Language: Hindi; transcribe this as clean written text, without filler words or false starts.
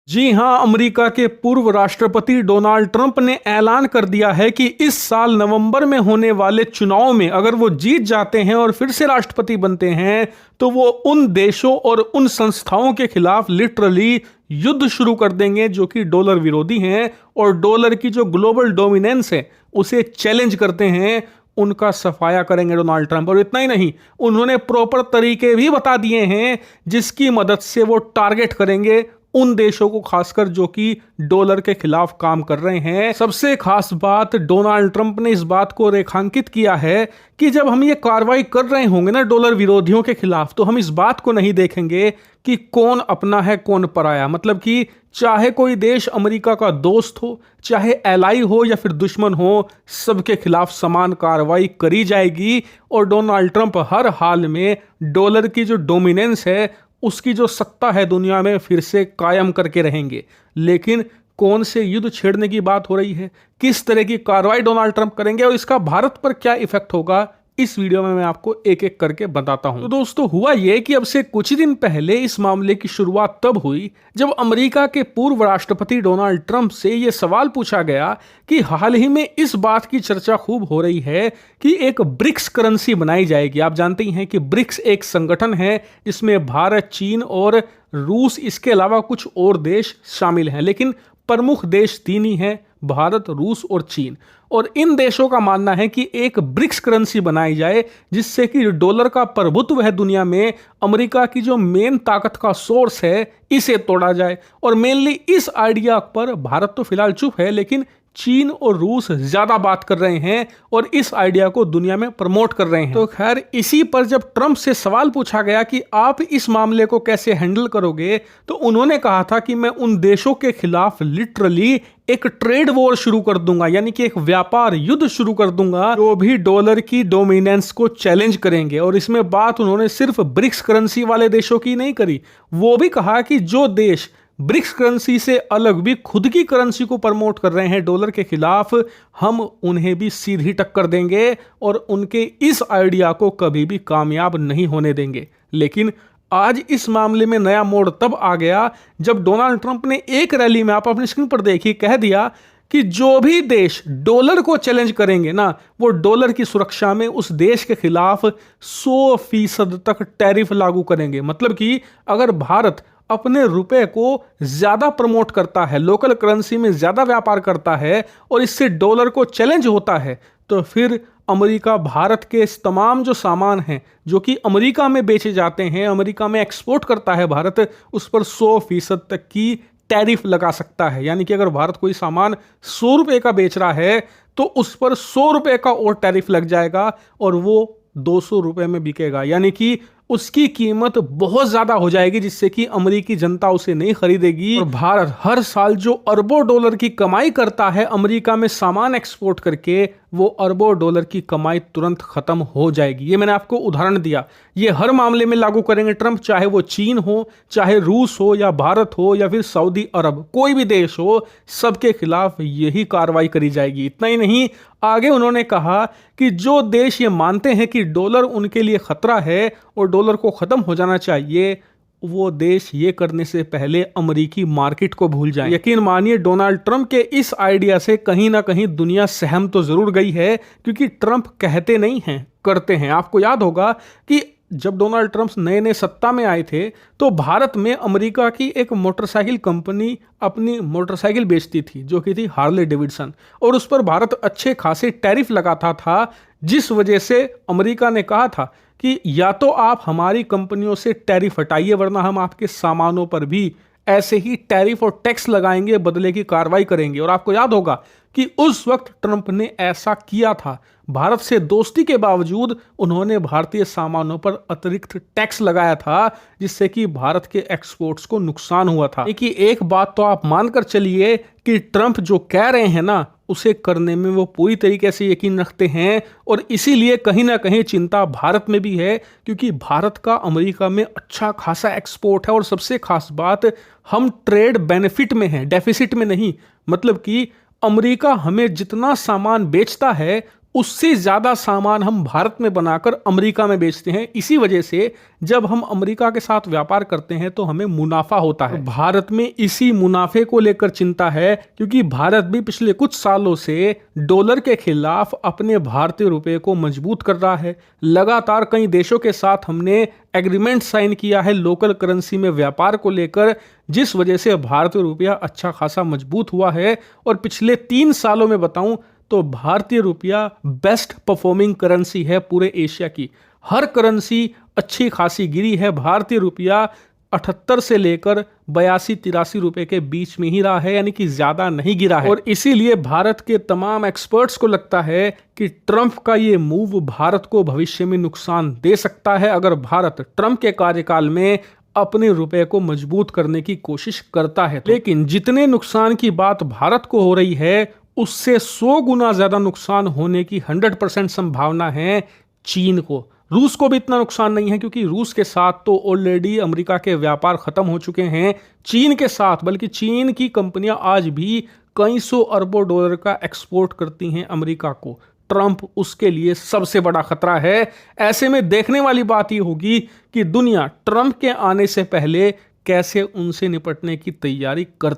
जी हां, अमेरिका के पूर्व राष्ट्रपति डोनाल्ड ट्रंप ने ऐलान कर दिया है कि इस साल नवंबर में होने वाले चुनाव में अगर वो जीत जाते हैं और फिर से राष्ट्रपति बनते हैं तो वो उन देशों और उन संस्थाओं के खिलाफ लिटरली युद्ध शुरू कर देंगे जो कि डॉलर विरोधी हैं और डॉलर की जो ग्लोबल डोमिनेंस है उसे चैलेंज करते हैं। उनका सफाया करेंगे डोनाल्ड ट्रंप। और इतना ही नहीं, उन्होंने प्रॉपर तरीके भी बता दिए हैं जिसकी मदद से वो टारगेट करेंगे उन देशों को, खासकर जो कि डॉलर के खिलाफ काम कर रहे हैं। सबसे खास बात, डोनाल्ड ट्रंप ने इस बात को रेखांकित किया है कि जब हम ये कार्रवाई कर रहे होंगे ना डॉलर विरोधियों के खिलाफ, तो हम इस बात को नहीं देखेंगे कि कौन अपना है कौन पराया। मतलब कि चाहे कोई देश अमेरिका का दोस्त हो, चाहे एलाई हो या फिर दुश्मन हो, सबके खिलाफ समान कार्रवाई करी जाएगी। और डोनाल्ड ट्रंप हर हाल में डॉलर की जो डोमिनेंस है, उसकी जो सत्ता है दुनिया में, फिर से कायम करके रहेंगे। लेकिन कौन से युद्ध छेड़ने की बात हो रही है, किस तरह की कार्रवाई डोनाल्ड ट्रंप करेंगे और इसका भारत पर क्या इफेक्ट होगा, इस वीडियो में मैं आपको एक एक करके बताता हूं। तो दोस्तों, हुआ यह कि अब से कुछ ही दिन पहले इस मामले की शुरुआत तब हुई जब अमेरिका के पूर्व राष्ट्रपति डोनाल्ड ट्रंप से यह सवाल पूछा गया कि हाल ही में इस बात की चर्चा खूब हो रही है कि एक ब्रिक्स करेंसी बनाई जाएगी। आप जानते ही हैं कि ब्रिक्स एक संगठन है जिसमें भारत, चीन और रूस, इसके अलावा कुछ और देश शामिल हैं, लेकिन प्रमुख देश तीन ही हैं, भारत, रूस और चीन। और इन देशों का मानना है कि एक ब्रिक्स करेंसी बनाई जाए जिससे कि डॉलर का प्रभुत्व है दुनिया में, अमेरिका की जो मेन ताकत का सोर्स है, इसे तोड़ा जाए। और मेनली इस आइडिया पर भारत तो फिलहाल चुप है, लेकिन चीन और रूस ज्यादा बात कर रहे हैं और इस आइडिया को दुनिया में प्रमोट कर रहे हैं। तो खैर, इसी पर जब ट्रंप से सवाल पूछा गया कि आप इस मामले को कैसे हैंडल करोगे, तो उन्होंने कहा था कि मैं उन देशों के खिलाफ लिटरली एक ट्रेड वॉर शुरू कर दूंगा, यानी कि एक व्यापार युद्ध शुरू कर दूंगा जो भी डॉलर की डोमिनेंस को चैलेंज करेंगे। और इसमें बात उन्होंने सिर्फ ब्रिक्स करेंसी वाले देशों की नहीं करी, वो भी कहा कि जो देश ब्रिक्स करेंसी से अलग भी खुद की करेंसी को प्रमोट कर रहे हैं डॉलर के खिलाफ, हम उन्हें भी सीधी टक्कर देंगे और उनके इस आइडिया को कभी भी कामयाब नहीं होने देंगे। लेकिन आज इस मामले में नया मोड़ तब आ गया जब डोनाल्ड ट्रंप ने एक रैली में, आप अपनी स्क्रीन पर देखिए, कह दिया कि जो भी देश डॉलर को चैलेंज करेंगे ना, वो डॉलर की सुरक्षा में उस देश के खिलाफ 100% तक टैरिफ लागू करेंगे। मतलब कि अगर भारत अपने रुपए को ज्यादा प्रमोट करता है, लोकल करेंसी में ज्यादा व्यापार करता है और इससे डॉलर को चैलेंज होता है, तो फिर अमेरिका भारत के तमाम जो सामान हैं जो कि अमेरिका में बेचे जाते हैं, अमेरिका में एक्सपोर्ट करता है भारत, उस पर 100% तक की टैरिफ लगा सकता है। यानी कि अगर भारत कोई सामान 100 रुपए का बेच रहा है तो उस पर 100 रुपए का और टैरिफ लग जाएगा और वो 200 रुपए में बिकेगा। यानी कि उसकी कीमत बहुत ज्यादा हो जाएगी जिससे कि अमेरिकी जनता उसे नहीं खरीदेगी। और भारत हर साल जो अरबों डॉलर की कमाई करता है अमेरिका में सामान एक्सपोर्ट करके, वो अरबों डॉलर की कमाई तुरंत खत्म हो जाएगी। ये मैंने आपको उदाहरण दिया। ये हर मामले में लागू करेंगे ट्रंप, चाहे वो चीन हो, चाहे रूस हो या भारत हो या फिर सऊदी अरब, कोई भी देश हो, सबके खिलाफ यही कार्रवाई करी जाएगी। इतना ही नहीं, आगे उन्होंने कहा कि जो देश ये मानते हैं कि डॉलर उनके लिए खतरा है और डॉलर को खत्म हो जाना चाहिए, वो देश ये करने से पहले अमेरिकी मार्केट को भूल जाए। यकीन मानिए, डोनाल्ड ट्रंप के इस आइडिया से कहीं ना कहीं दुनिया सहम तो जरूर गई है, क्योंकि ट्रंप कहते नहीं हैं, करते हैं। आपको याद होगा कि जब डोनाल्ड ट्रंप नए नए सत्ता में आए थे तो भारत में अमेरिका की एक मोटरसाइकिल कंपनी अपनी मोटरसाइकिल बेचती थी जो कि थी हार्ले डेविडसन, और उस पर भारत अच्छे खासे टैरिफ लगाता था, जिस वजह से अमेरिका ने कहा था कि या तो आप हमारी कंपनियों से टैरिफ हटाइए वरना हम आपके सामानों पर भी ऐसे ही टैरिफ और टैक्स लगाएंगे, बदले की कार्रवाई करेंगे। और आपको याद होगा कि उस वक्त ट्रंप ने ऐसा किया था। भारत से दोस्ती के बावजूद उन्होंने भारतीय सामानों पर अतिरिक्त टैक्स लगाया था जिससे कि भारत के एक्सपोर्ट्स को नुकसान हुआ था। देखिए, एक बात तो आप मानकर चलिए कि ट्रंप जो कह रहे हैं ना, उसे करने में वो पूरी तरीके से यकीन रखते हैं। और इसीलिए कहीं ना कहीं चिंता भारत में भी है, क्योंकि भारत का अमेरिका में अच्छा खासा एक्सपोर्ट है। और सबसे खास बात, हम ट्रेड बेनिफिट में हैं, डेफिसिट में नहीं। मतलब कि अमेरिका हमें जितना सामान बेचता है उससे ज्यादा सामान हम भारत में बनाकर अमेरिका में बेचते हैं। इसी वजह से जब हम अमेरिका के साथ व्यापार करते हैं तो हमें मुनाफा होता है। भारत में इसी मुनाफे को लेकर चिंता है, क्योंकि भारत भी पिछले कुछ सालों से डॉलर के खिलाफ अपने भारतीय रुपए को मजबूत कर रहा है। लगातार कई देशों के साथ हमने एग्रीमेंट साइन किया है लोकल करेंसी में व्यापार को लेकर, जिस वजह से भारतीय रुपया अच्छा खासा मजबूत हुआ है। और पिछले 3 सालों में बताऊं तो भारतीय रुपया बेस्ट परफॉर्मिंग करेंसी है पूरे एशिया की। हर करेंसी अच्छी खासी गिरी है, भारतीय रुपया 78 से लेकर 82-83 रुपए के बीच में ही रहा है, यानी कि ज्यादा नहीं गिरा है। और इसीलिए भारत के तमाम एक्सपर्ट्स को लगता है कि ट्रंप का ये मूव भारत को भविष्य में नुकसान दे सकता है, अगर भारत ट्रंप के कार्यकाल में अपने रुपए को मजबूत करने की कोशिश करता है। लेकिन जितने नुकसान की बात भारत को हो रही है, उससे 100 गुना ज्यादा नुकसान होने की 100% संभावना है चीन को। रूस को भी इतना नुकसान नहीं है, क्योंकि रूस के साथ तो ऑलरेडी अमेरिका के व्यापार खत्म हो चुके हैं। चीन के साथ, बल्कि चीन की कंपनियां आज भी कई सौ अरबों डॉलर का एक्सपोर्ट करती हैं अमेरिका को। ट्रंप उसके लिए सबसे बड़ा खतरा है। ऐसे में देखने वाली बात यह होगी कि दुनिया ट्रंप के आने से पहले कैसे उनसे निपटने की तैयारी करती